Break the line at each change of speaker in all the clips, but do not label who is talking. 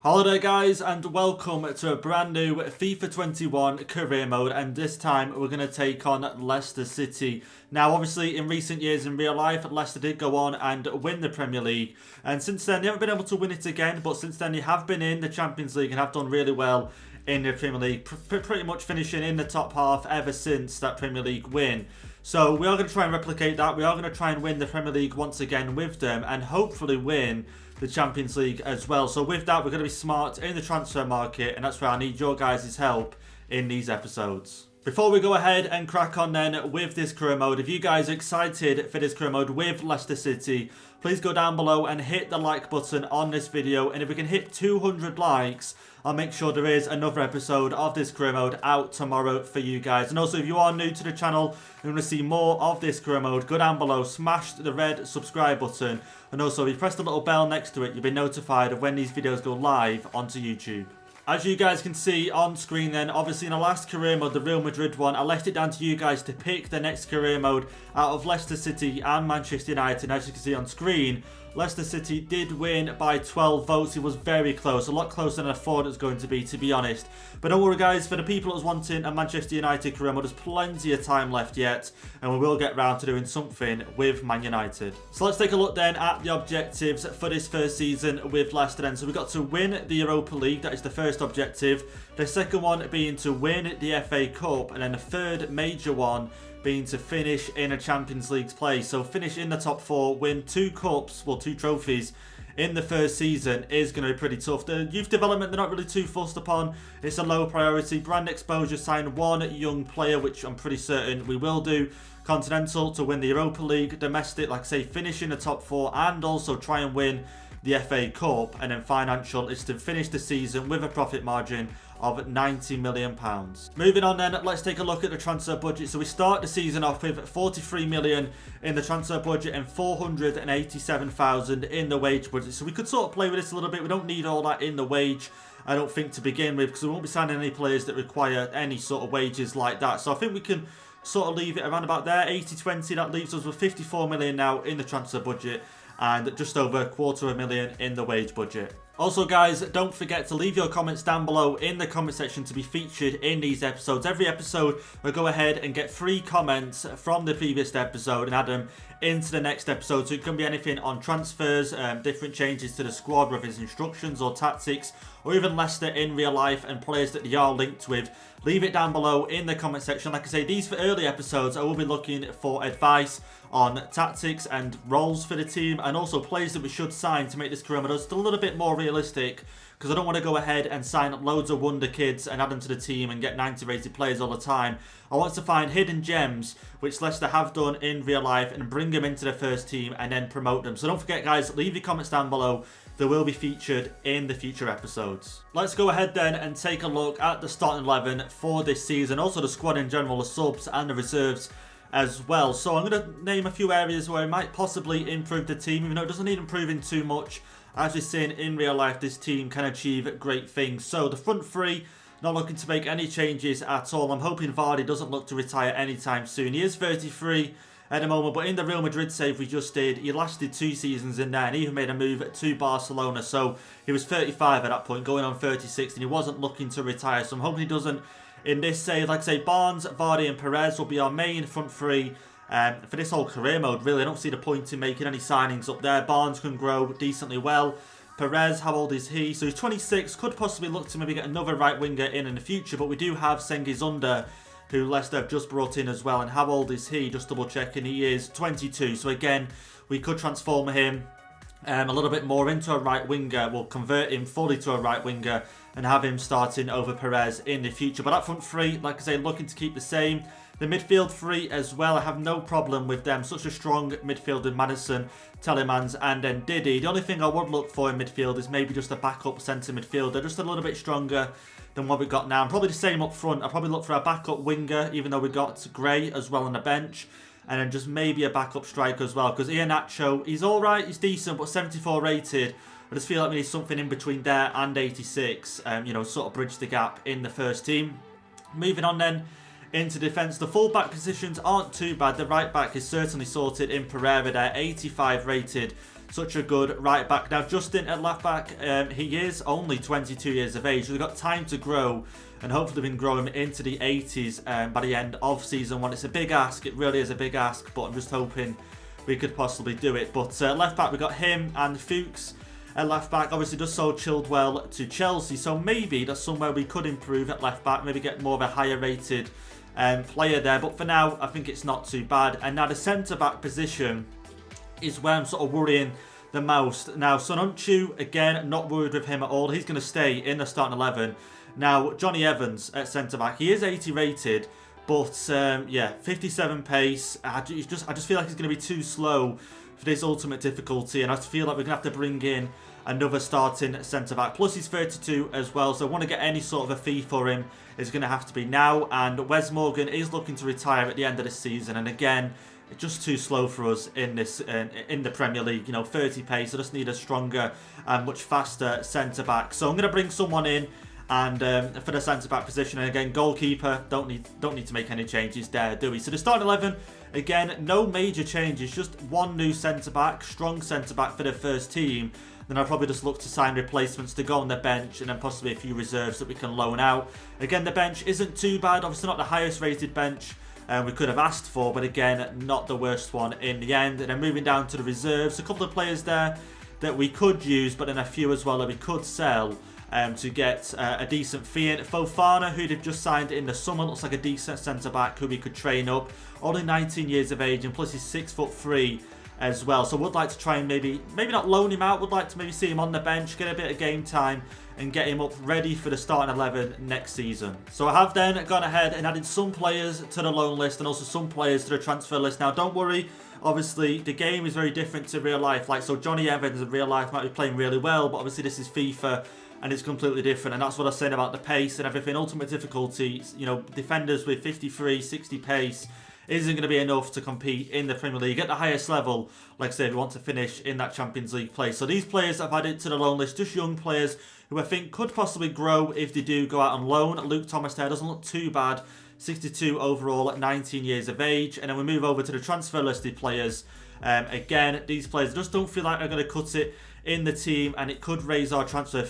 Holiday guys, and welcome to a brand new FIFA 21 career mode, and this time we're going to take on Leicester City. Now obviously in recent years in real life, Leicester did go on and win the Premier League, and since then they haven't been able to win it again, but since then they have been in the Champions League and have done really well in the Premier League, pretty much finishing in the top half ever since that Premier League win. So we are going to try and replicate that. We are going to try and win the Premier League once again with them, and hopefully win the Champions League as well. So with that, we're going to be smart in the transfer market, and that's where I need your guys' help in these episodes. Before we go ahead and crack on then with this career mode, if you guys are excited for this career mode with Leicester City, please go down below and hit the like button on this video, and if we can hit 200 likes, I'll make sure there is another episode of this career mode out tomorrow for you guys. And also, if you are new to the channel and want to see more of this career mode, go down below, smash the red subscribe button, and also if you press the little bell next to it, you'll be notified of when these videos go live onto YouTube. As you guys can see on screen then, obviously in the last career mode, the Real Madrid one, I left it down to you guys to pick the next career mode out of Leicester City and Manchester United. And as you can see on screen, Leicester City did win by 12 votes. It was very close, a lot closer than I thought it was going to be honest. But don't worry guys, for the people that was wanting a Manchester United career mode, there's plenty of time left yet, and we will get round to doing something with Man United. So let's take a look then at the objectives for this first season with Leicester then. So we've got to win the Europa League, that is the first objective. The second one being to win the FA Cup, and then the third major one being to finish in a Champions League place. So finish in the top four, win 2 cups, well 2 trophies in the first season is going to be pretty tough. The youth development, they're not really too fussed upon. It's a low priority. Brand exposure, sign 1 young player, which I'm pretty certain we will do. Continental to win the Europa League. Domestic, like I say, finish in the top 4 and also try and win the FA Cup. And then financial is to finish the season with a profit margin of £90 million. Moving on then, let's take a look at the transfer budget. So we start the season off with 43 million in the transfer budget and 487,000 in the wage budget. So we could sort of play with this a little bit. We don't need all that in the wage, I don't think, to begin with, because we won't be signing any players that require any sort of wages like that. So I think we can sort of leave it around about there, 80-20. That leaves us with 54 million now in the transfer budget and just over £250,000 in the wage budget. Also guys, don't forget to leave your comments down below in the comment section to be featured in these episodes. Every episode we'll go ahead and get 3 comments from the previous episode and add them into the next episode. So it can be anything on transfers, different changes to the squad, whether it's instructions or tactics, or even Leicester in real life and players that they are linked with. Leave it down below in the comment section. Like I say, these for early episodes, I will be looking for advice on tactics and roles for the team, and also players that we should sign to make this career mode just a little bit more realistic, because I don't want to go ahead and sign up loads of wonder kids and add them to the team and get 90 rated players all the time. I want to find hidden gems, which Leicester have done in real life, and bring them into the first team and then promote them. So don't forget guys, leave your comments down below. They will be featured in the future episodes. Let's go ahead then and take a look at the starting 11 for this season, also the squad in general, the subs and the reserves as well. So I'm going to name a few areas where it might possibly improve the team, even though it doesn't need improving too much. As we've seen in real life, this team can achieve great things. So the front 3, not looking to make any changes at all. I'm hoping Vardy doesn't look to retire anytime soon. He is 33 at the moment, but in the Real Madrid save we just did, he lasted 2 seasons in there and even made a move to Barcelona. So he was 35 at that point, going on 36, and he wasn't looking to retire. So I'm hoping he doesn't in this save. Like I say, Barnes, Vardy and Perez will be our main front 3 for this whole career mode, really. I don't see the point in making any signings up there. Barnes can grow decently well. Perez, how old is he? So he's 26, could possibly look to maybe get another right winger in the future, but we do have Sengizunder, who Leicester have just brought in as well. And how old is he? Just double checking, he is 22. So again, we could transform him a little bit more into a right winger. We'll convert him fully to a right winger and have him starting over Perez in the future. But that front 3, like I say, looking to keep the same. The midfield 3 as well, I have no problem with them. Such a strong midfield in Maddison, Telemans and then Diddy. The only thing I would look for in midfield is maybe just a backup centre midfielder, just a little bit stronger than what we've got now. And probably the same up front. I'll probably look for a backup winger, even though we got Gray as well on the bench. And then just maybe a backup striker as well, because Iheanacho, he's alright, he's decent, but 74 rated. I just feel like we need something in between there and 86, you know, sort of bridge the gap in the first team. Moving on then into defence, the full back positions aren't too bad. The right back is certainly sorted in Pereira there, 85 rated. such a good right back. Now, Justin at left back, he is only 22 years of age. So we've got time to grow, and hopefully we can grow him into the 80s by the end of season 1. It's a big ask. It really is a big ask, but I'm just hoping we could possibly do it. But left back, we got him and Fuchs. At left back, obviously just sold Chilwell to Chelsea, so maybe that's somewhere we could improve at left back, maybe get more of a higher rated player there. But for now, I think it's not too bad. And now the centre back position is where I'm sort of worrying the most. Now, Sonuncu, again, not worried with him at all. He's going to stay in the starting 11. Now, Johnny Evans at centre back, he is 80 rated, but yeah, 57 pace. I just feel like he's going to be too slow for this ultimate difficulty, and I feel like we're going to have to bring in another starting centre-back. Plus, he's 32 as well, so I want to get any sort of a fee for him. It's going to have to be now, and Wes Morgan is looking to retire at the end of the season, and again, it's just too slow for us in this in the Premier League. You know, 30 pace. I just need a stronger and much faster centre-back. So I'm going to bring someone in, and for the centre-back position, and again, goalkeeper, don't need to make any changes there, do we? So the starting 11, again, no major changes, just one new centre-back, strong centre-back for the first team. Then I'll probably just look to sign replacements to go on the bench, and then possibly a few reserves that we can loan out. Again, the bench isn't too bad, obviously not the highest rated bench we could have asked for, but again, not the worst one in the end. And then moving down to the reserves, a couple of players there that we could use, but then a few as well that we could sell to get a decent fee in. Fofana, who they've just signed in the summer, looks like a decent centre-back who we could train up. Only 19 years of age, and plus he's 6'3" as well. So would like to try and maybe not loan him out, would like to maybe see him on the bench, get a bit of game time, and get him up ready for the starting 11 next season. So I have then gone ahead and added some players to the loan list and also some players to the transfer list. Now, don't worry. Obviously, the game is very different to real life. Like, so Johnny Evans in real life might be playing really well, but obviously this is FIFA, and it's completely different. And that's what I was saying about the pace and everything. Ultimate difficulty, you know, defenders with 53, 60 pace isn't going to be enough to compete in the Premier League at the highest level. Like I said, we want to finish in that Champions League place. So these players I've added to the loan list, just young players who I think could possibly grow if they do go out on loan. Luke Thomas there doesn't look too bad. 62 overall at 19 years of age. And then we move over to the transfer listed players. Again, these players just don't feel like they're going to cut it in the team, and it could raise our transfer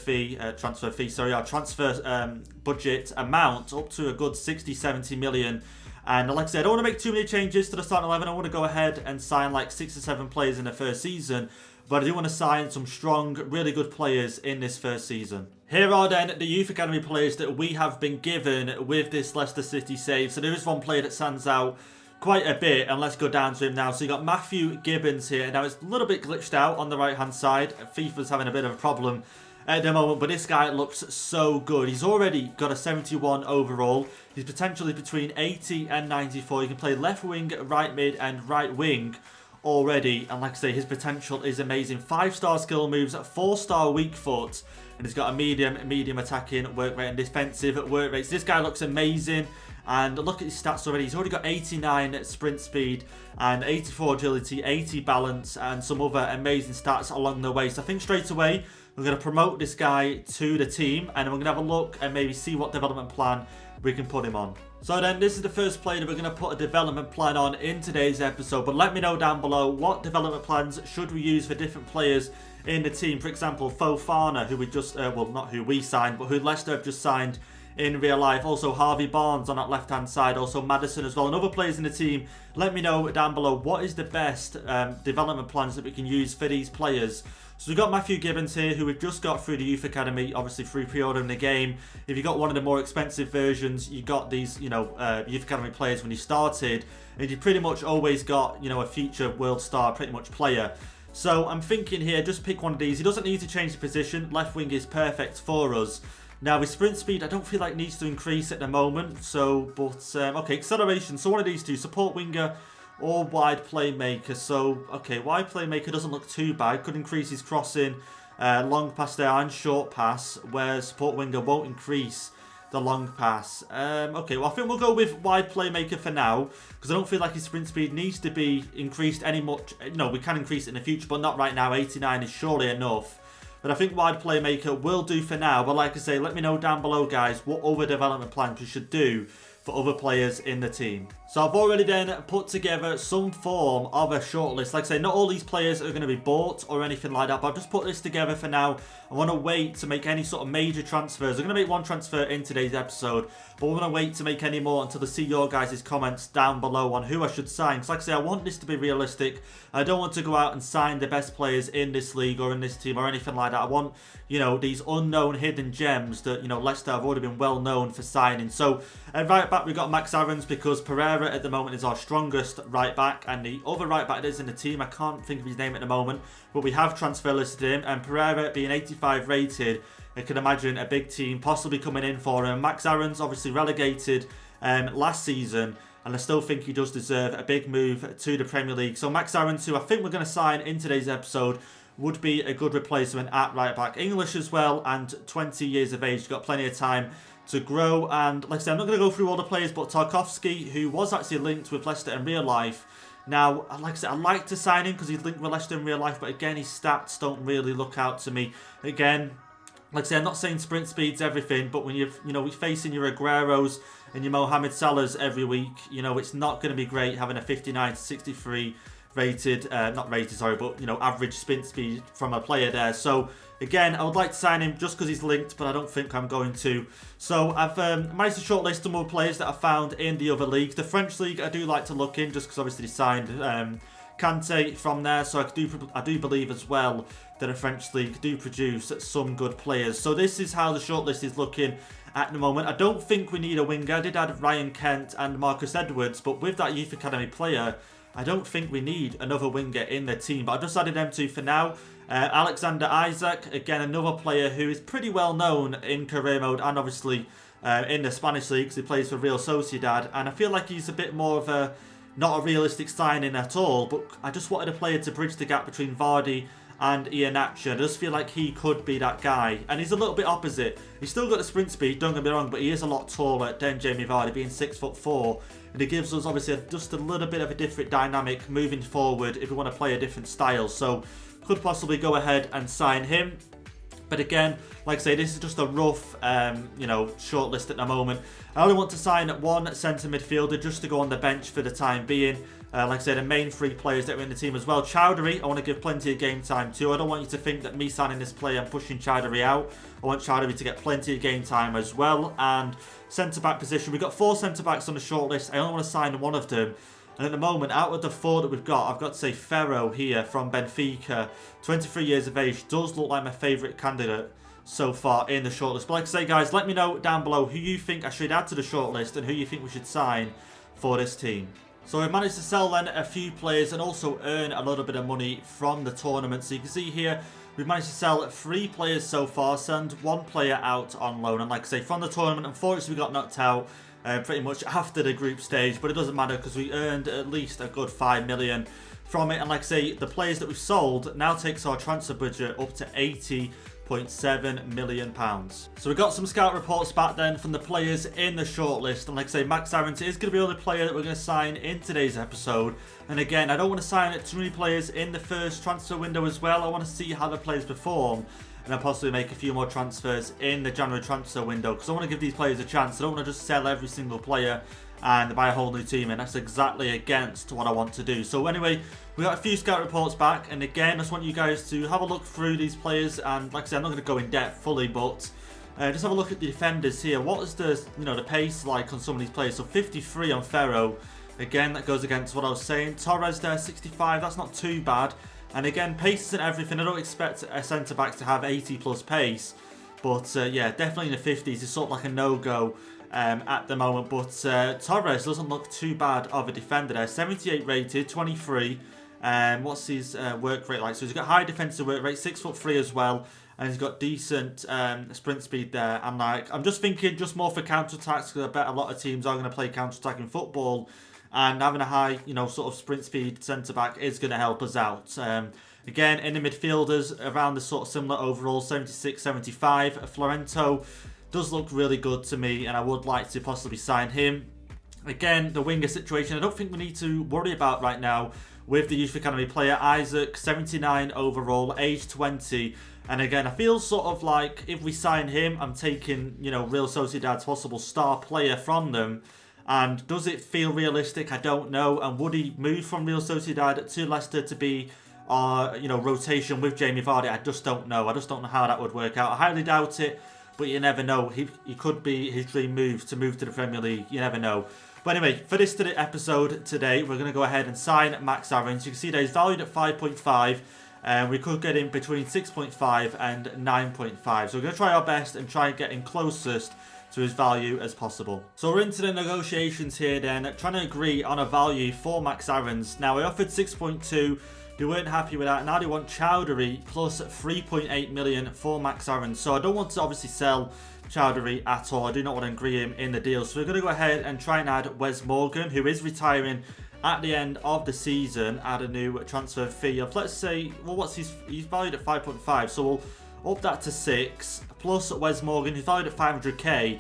budget amount up to a good 60-70 million. And like I said, I don't want to make too many changes to the starting 11. I want to go ahead and sign like 6 or 7 players in the first season, but I do want to sign some strong, really good players in this first season. Here are then the Youth Academy players that we have been given with this Leicester City save. So there is one player that stands out quite a bit, and let's go down to him now. So you got Matthew Gibbons here. Now it's a little bit glitched out on the right hand side. FIFA's having a bit of a problem at the moment, but this guy looks so good. He's already got a 71 overall. He's potentially between 80 and 94. He can play left wing, right mid, and right wing already. And like I say, his potential is amazing. 5-star skill moves, 4-star weak foot, and he's got a medium attacking work rate and defensive work rates. This guy looks amazing. And look at his stats already. He's already got 89 sprint speed and 84 agility, 80 balance, and some other amazing stats along the way. So I think straight away we're going to promote this guy to the team, and we're going to have a look and maybe see what development plan we can put him on. So then, this is the first player that we're going to put a development plan on in today's episode. But let me know down below, what development plans should we use for different players in the team? For example, Fofana, who we just, well, not who we signed, but who Leicester have just signed in real life. Also Harvey Barnes on that left hand side, also Maddison as well, and other players in the team. Let me know down below what is the best development plans that we can use for these players. So we've got Matthew Gibbons here, who we've just got through the Youth Academy, obviously through pre-ordering the game. If you got one of the more expensive versions, you got these, you know, Youth Academy players when you started, and you pretty much always got, you know, a future world star pretty much player. So I'm thinking here, just pick one of these. He doesn't need to change the position. Left wing is perfect for us. Now, with sprint speed, I don't feel like it needs to increase at the moment. So, but, okay, acceleration. So one of these two, support winger or wide playmaker. So, okay, wide playmaker doesn't look too bad. Could increase his crossing, long pass there, and short pass, where support winger won't increase the long pass. Okay, well, I think we'll go with wide playmaker for now, because I don't feel like his sprint speed needs to be increased any much. No, we can increase it in the future, but not right now. 89 is surely enough. But I think wide playmaker will do for now. But like I say, let me know down below, guys, what other development plans we should do for other players in the team. So I've already then put together some form of a shortlist. Like I say, not all these players are going to be bought or anything like that, but I've just put this together for now. I want to wait to make any sort of major transfers. I'm going to make one transfer in today's episode, but we're going to wait to make any more until I see your guys' comments down below on who I should sign. Because like I say, I want this to be realistic. I don't want to go out and sign the best players in this league or in this team or anything like that. I want, you know, these unknown hidden gems that, you know, Leicester have already been well known for signing. So right back, we've got Max Aarons, because Pereira at the moment is our strongest right back, and the other right back that is in the team, I can't think of his name at the moment, but we have transfer listed him, and Pereira being 85 rated, I can imagine a big team possibly coming in for him. Max Aarons obviously relegated last season, and I still think he does deserve a big move to the Premier League. So Max Aarons, who I think we're going to sign in today's episode, would be a good replacement at right back. English as well, and 20 years of age, got plenty of time to grow. And like I said, I'm not going to go through all the players, but Tarkowski, who was actually linked with Leicester in real life. Now, like I said, I like to sign him because he's linked with Leicester in real life, but again, his stats don't really look out to me. Again, like I said, I'm not saying sprint speed's everything, but when you're facing your Agueros and your Mohamed Salahs every week, you know, it's not going to be great having a 59 to 63 rated, not rated, sorry, but, you know, average sprint speed from a player there. So again, I would like to sign him just because he's linked, but I don't think I'm going to. So I've managed to shortlist some more players that I found in the other leagues. The French league I do like to look in, just because obviously they signed Kante from there, so I do believe as well that the French league do produce some good players. So this is how the shortlist is looking at the moment. I don't think we need a winger. I did add Ryan Kent and Marcus Edwards, but with that youth academy player, I don't think we need another winger in the team, but I've just added them two for now. Alexander Isaac, again, another player who is pretty well known in career mode and obviously in the Spanish leagues. He plays for Real Sociedad, and I feel like he's a bit more of a, not a realistic signing at all, but I just wanted a player to bridge the gap between Vardy and Iheanacho. I just feel like he could be that guy, and he's a little bit opposite. He's still got the sprint speed, don't get me wrong, but he is a lot taller than Jamie Vardy, being 6'4", and it gives us obviously just a little bit of a different dynamic moving forward if we want to play a different style. So could possibly go ahead and sign him. But again, like I say, this is just a rough, shortlist at the moment. I only want to sign one centre midfielder just to go on the bench for the time being. Like I said, the main three players that are in the team as well. Chowdhury, I want to give plenty of game time to. I don't want you to think that me signing this player, I'm pushing Chowdhury out. I want Chowdhury to get plenty of game time as well. And centre-back position, we've got 4 centre-backs on the shortlist. I only want to sign one of them. And at the moment, out of the 4 that we've got, I've got to say Ferro here from Benfica, 23 years of age, does look like my favourite candidate so far in the shortlist. But like I say, guys, let me know down below who you think I should add to the shortlist and who you think we should sign for this team. So we managed to sell then a few players and also earn a little bit of money from the tournament. So you can see here, we've managed to sell 3 players so far, send 1 player out on loan. And like I say, from the tournament, unfortunately we got knocked out pretty much after the group stage, but it doesn't matter because we earned at least a good 5 million from it. And like I say, the players that we've sold now takes our transfer budget up to £80.7 million. So we got some scout reports back then from the players in the shortlist, and like I say, Max Aarons is going to be the only player that we're going to sign in today's episode. And again, I don't want to sign too many players in the first transfer window as well. I want to see how the players perform, and I'll possibly make a few more transfers in the January transfer window, because I want to give these players a chance. I don't want to just sell every single player and buy a whole new team, and that's exactly against what I want to do. So anyway, we got a few scout reports back, and again, I just want you guys to have a look through these players. And like I said, I'm not going to go in depth fully, but just have a look at the defenders here. What is the the pace like on some of these players? So 53 on Ferro. Again, that goes against what I was saying. Torres there, 65. That's not too bad. And again, pace isn't everything. I don't expect a centre-back to have 80 plus pace. But yeah, definitely in the 50s. It's sort of like a no-go at the moment. But Torres doesn't look too bad of a defender there. 78 rated, 23. What's his work rate like? So he's got high defensive work rate, 6'3" as well. And he's got decent sprint speed there. I'm just thinking just more for counter-attacks, because I bet a lot of teams are going to play counter-attacking football. And having a high, sort of sprint speed centre-back is going to help us out. Again, in the midfielders, around the sort of similar overall, 76, 75. Florento does look really good to me, and I would like to possibly sign him. Again, the winger situation, I don't think we need to worry about right now with the Youth Academy player. Isaac, 79 overall, age 20. And again, I feel sort of like if we sign him, I'm taking, Real Sociedad's possible star player from them. And does it feel realistic? I don't know. And would he move from Real Sociedad to Leicester to be rotation with Jamie Vardy? I just don't know. I just don't know how that would work out. I highly doubt it, but you never know. He could be his dream move to move to the Premier League. You never know. But anyway, for this episode today, we're going to go ahead and sign Max Aarons. You can see that he's valued at 5.5. And we could get him between 6.5 and 9.5. So we're going to try our best and try and get him closest to his value as possible. So we're into the negotiations here then, trying to agree on a value for Max Aarons. Now, I offered 6.2. They weren't happy with that. Now they want Chowdhury plus 3.8 million for Max Aarons. So I don't want to obviously sell Chowdhury at all. I do not want to agree him in the deal. So we're going to go ahead and try and add Wes Morgan, who is retiring at the end of the season, at a new transfer fee of, let's say, well, he's valued at 5.5. So we'll up that to 6. Plus Wes Morgan, who's valued at 500k.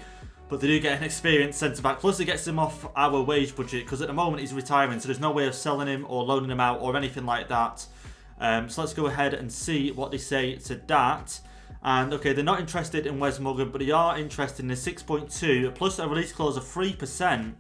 But they do get an experienced centre-back. Plus, it gets him off our wage budget. Because at the moment, he's retiring. So there's no way of selling him or loaning him out or anything like that. So let's go ahead and see what they say to that. And, okay, they're not interested in Wes Morgan. But they are interested in the 6.2. Plus a release clause of 3%.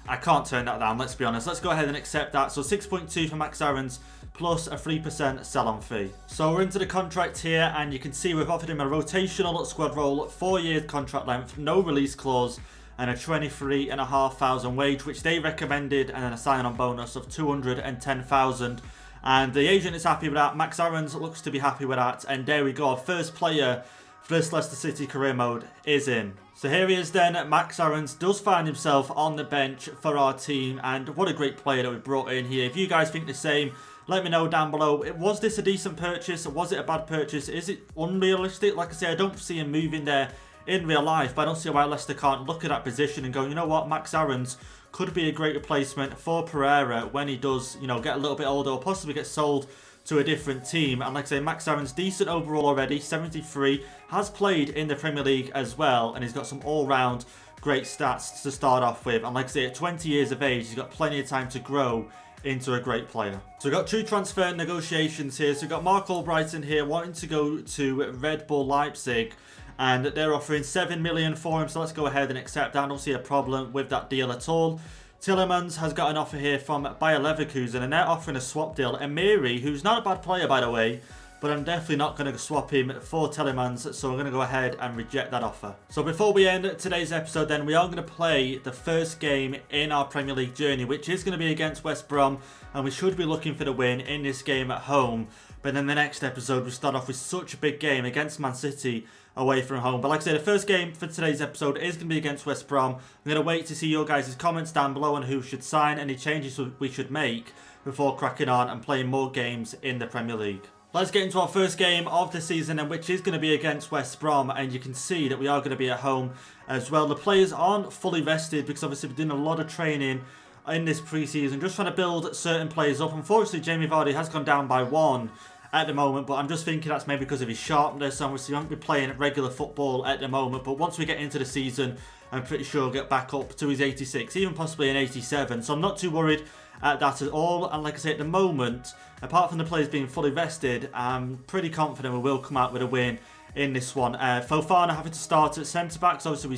I can't turn that down, let's be honest. Let's go ahead and accept that. So 6.2 for Max Aarons. Plus a 3% sell-on fee. So we're into the contract here, and you can see we've offered him a rotational squad role, 4 years contract length, no release clause, and a 23,500 wage, which they recommended, and then a sign-on bonus of 210,000. And the agent is happy with that. Max Aarons looks to be happy with that. And there we go. Our first player for this Leicester City career mode is in. So here he is then. Max Aarons does find himself on the bench for our team. And what a great player that we brought in here. If you guys think the same, let me know down below. Was this a decent purchase? Was it a bad purchase? Is it unrealistic? Like I say, I don't see him moving there in real life. But I don't see why Leicester can't look at that position and go, you know what, Max Aarons could be a great replacement for Pereira when he does, get a little bit older or possibly get sold to a different team. And like I say, Max Aarons, decent overall already, 73. Has played in the Premier League as well. And he's got some all-round great stats to start off with. And like I say, at 20 years of age, he's got plenty of time to grow into a great player. So we've got 2 transfer negotiations here. So we've got Mark Albrighton here wanting to go to Red Bull Leipzig, and they're offering 7 million for him. So let's go ahead and accept that. I don't see a problem with that deal at all. Tillemans has got an offer here from Bayer Leverkusen, and they're offering a swap deal. Emiri, who's not a bad player by the way, but I'm definitely not going to swap him for Tillemans, so I'm going to go ahead and reject that offer. So before we end today's episode then, we are going to play the first game in our Premier League journey, which is going to be against West Brom, and we should be looking for the win in this game at home. But then the next episode, we start off with such a big game against Man City away from home. But like I said, the first game for today's episode is going to be against West Brom. I'm going to wait to see your guys' comments down below on who should sign, any changes we should make before cracking on and playing more games in the Premier League. Let's get into our first game of the season, and which is going to be against West Brom, and you can see that we are going to be at home as well. The players aren't fully rested because obviously we're doing a lot of training in this pre-season, just trying to build certain players up. Unfortunately, Jamie Vardy has gone down by 1 at the moment, but I'm just thinking that's maybe because of his sharpness. Obviously, he won't be playing regular football at the moment, but once we get into the season, I'm pretty sure he'll get back up to his 86, even possibly an 87. So I'm not too worried at that at all. And like I say, at the moment, apart from the players being fully rested, I'm pretty confident we will come out with a win in this one. Fofana having to start at centre-backs. Obviously, we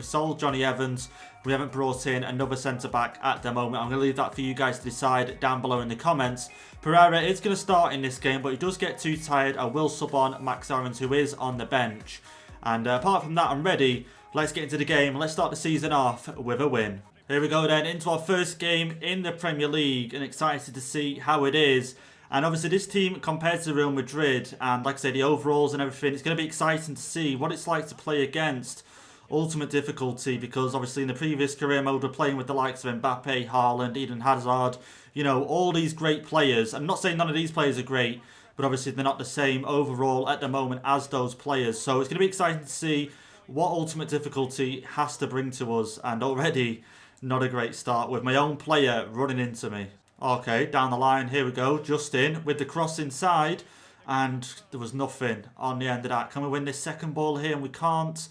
sold Johnny Evans. We haven't brought in another centre-back at the moment. I'm going to leave that for you guys to decide down below in the comments. Pereira is going to start in this game, but he does get too tired. I will sub on Max Aarons, who is on the bench. And apart from that, I'm ready. Let's get into the game. Let's start the season off with a win. Here we go then, into our first game in the Premier League, and excited to see how it is. And obviously this team compared to Real Madrid, and like I say, the overalls and everything, it's going to be exciting to see what it's like to play against ultimate difficulty, because obviously in the previous career mode we're playing with the likes of Mbappe, Haaland, Eden Hazard, all these great players. I'm not saying none of these players are great, but obviously they're not the same overall at the moment as those players. So it's going to be exciting to see what ultimate difficulty has to bring to us, and already not a great start with my own player running into me. Okay, down the line, here we go, Justin with the cross inside, and there was nothing on the end of that. Can we win this second ball here? And we can't.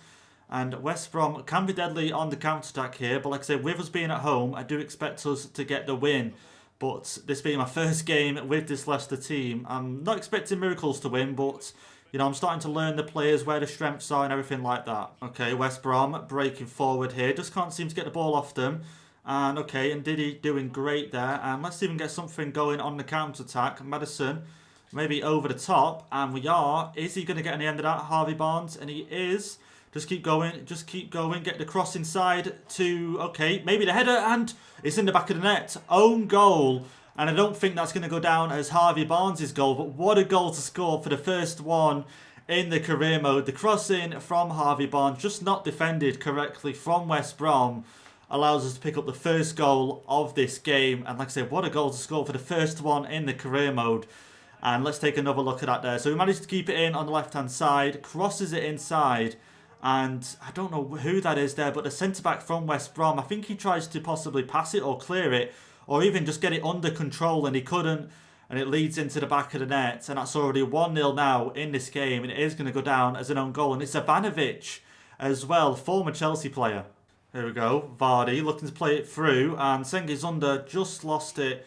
And West Brom can be deadly on the counter-attack here, but like I said, with us being at home, I do expect us to get the win. But this being my first game with this Leicester team, I'm not expecting miracles to win, but You know, I'm starting to learn the players, where the strengths are and everything like that. Okay, West Brom breaking forward here. Just can't seem to get the ball off them. And okay, and Diddy doing great there. And let's even get something going on the counter-attack. Madison, maybe over the top. And we are. Is he going to get any end of that? Harvey Barnes. And he is. Just keep going. Just keep going. Get the cross inside to... Okay, maybe the header. And it's in the back of the net. Own goal. And I don't think that's going to go down as Harvey Barnes' goal. But what a goal to score for the first one in the career mode. The cross in from Harvey Barnes, just not defended correctly from West Brom, allows us to pick up the first goal of this game. And like I said, what a goal to score for the first one in the career mode. And let's take another look at that there. So we managed to keep it in on the left-hand side. Crosses it inside. And I don't know who that is there, but the centre-back from West Brom, I think he tries to possibly pass it or clear it, or even just get it under control, and he couldn't. And it leads into the back of the net. And that's already 1-0 now in this game. And it is going to go down as an own goal. And it's Ivanovic as well, former Chelsea player. Here we go. Vardy looking to play it through. And Sengizunda just lost it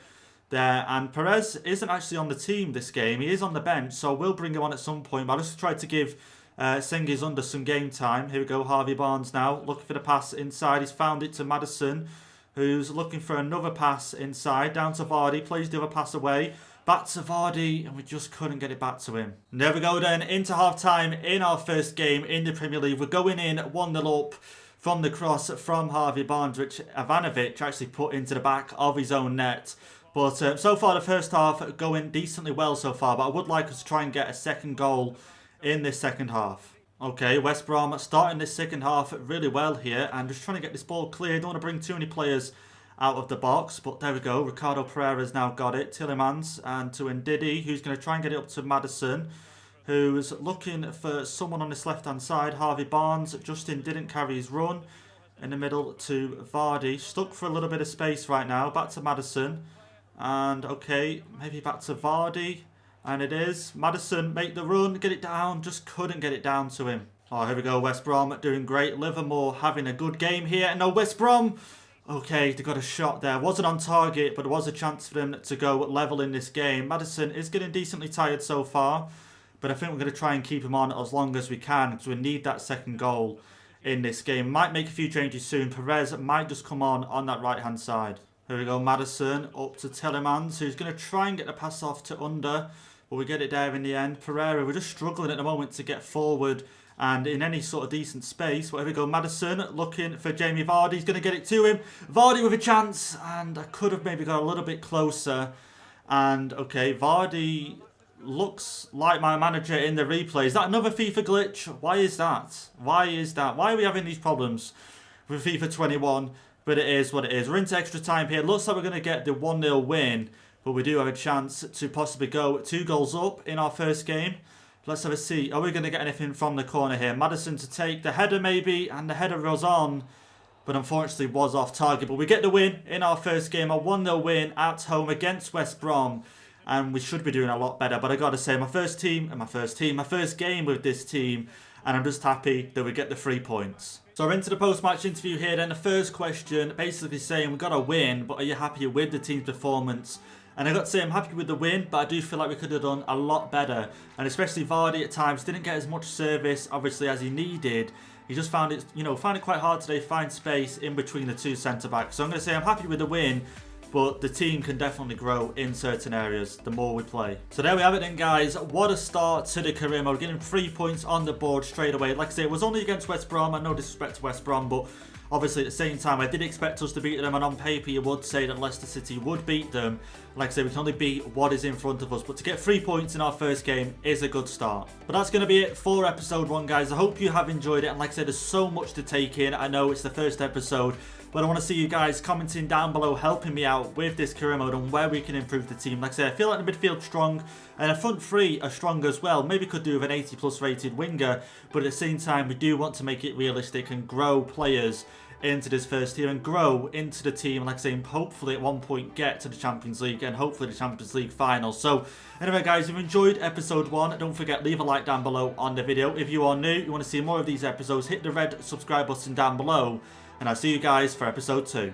there. And Perez isn't actually on the team this game. He is on the bench. So we'll bring him on at some point. But I just tried to give Sengizunda some game time. Here we go. Harvey Barnes now looking for the pass inside. He's found it to Madison, who's looking for another pass inside. Down to Vardy. Plays the other pass away. Back to Vardy, and we just couldn't get it back to him. There we go then, into half-time in our first game in the Premier League. We're going in 1-0 up from the cross from Harvey Barnes, which Ivanovic actually put into the back of his own net. But so far, the first half going decently well so far, but I would like us to try and get a second goal in this second half. Okay, West Brom starting this second half really well here, and just trying to get this ball clear. Don't want to bring too many players out of the box, but there we go. Ricardo Pereira's now got it. Tillemans and to Ndidi, who's going to try and get it up to Madison, who's looking for someone on this left-hand side. Harvey Barnes. Justin didn't carry his run. In the middle to Vardy. Stuck for a little bit of space right now. Back to Madison. And, okay, maybe back to Vardy. And it is. Madison, make the run. Get it down. Just couldn't get it down to him. Oh, here we go. West Brom doing great. Livermore having a good game here. No, West Brom... Okay, they got a shot there. Wasn't on target, but there was a chance for them to go level in this game. Madison is getting decently tired so far, but I think we're going to try and keep him on as long as we can, because we need that second goal in this game. Might make a few changes soon. Perez might just come on that right-hand side. Here we go, Madison up to Tillemans, who's going to try and get the pass off to Under, but we get it there in the end. Pereira, we're just struggling at the moment to get forward and in any sort of decent space. Whatever we go, Madison looking for Jamie Vardy. He's going to get it to him. Vardy with a chance. And I could have maybe got a little bit closer. And, okay, Vardy looks like my manager in the replay. Is that another FIFA glitch? Why is that? Why is that? Why are we having these problems with FIFA 21? But it is what it is. We're into extra time here. Looks like we're going to get the 1-0 win. But we do have a chance to possibly go 2 goals up in our first game. Let's have a see. Are we going to get anything from the corner here? Madison to take the header maybe. And the header was on. But unfortunately was off target. But we get the win in our first game. A 1-0 win at home against West Brom. And we should be doing a lot better. But I got to say, my first game with this team. And I'm just happy that we get the 3 points. So we're into the post-match interview here. Then the first question basically saying we got a win. But are you happy with the team's performance? And I got to say, I'm happy with the win, but I do feel like we could have done a lot better. And especially Vardy at times didn't get as much service, obviously, as he needed. He just found it, found it quite hard today to find space in between the 2 centre-backs. So I'm going to say I'm happy with the win, but the team can definitely grow in certain areas the more we play. So there we have it then, guys. What a start to the career mode. Getting 3 points on the board straight away. Like I say, it was only against West Brom. And no disrespect to West Brom, but obviously, at the same time, I did expect us to beat them, and on paper, you would say that Leicester City would beat them. Like I say, we can only beat what is in front of us, but to get 3 points in our first game is a good start. But that's going to be it for episode 1, guys. I hope you have enjoyed it, and like I said, there's so much to take in. I know it's the first episode, but I want to see you guys commenting down below, helping me out with this career mode and where we can improve the team. Like I say, I feel like the midfield's strong, and the front 3 are strong as well. Maybe could do with an 80+ rated winger, but at the same time, we do want to make it realistic and grow players into this first tier and grow into the team, like I say, hopefully at one point get to the Champions League and hopefully the Champions League final. So anyway, guys, if you enjoyed episode 1, don't forget, leave a like down below on the video. If you are new, you want to see more of these episodes, hit the red subscribe button down below, and I'll see you guys for episode 2.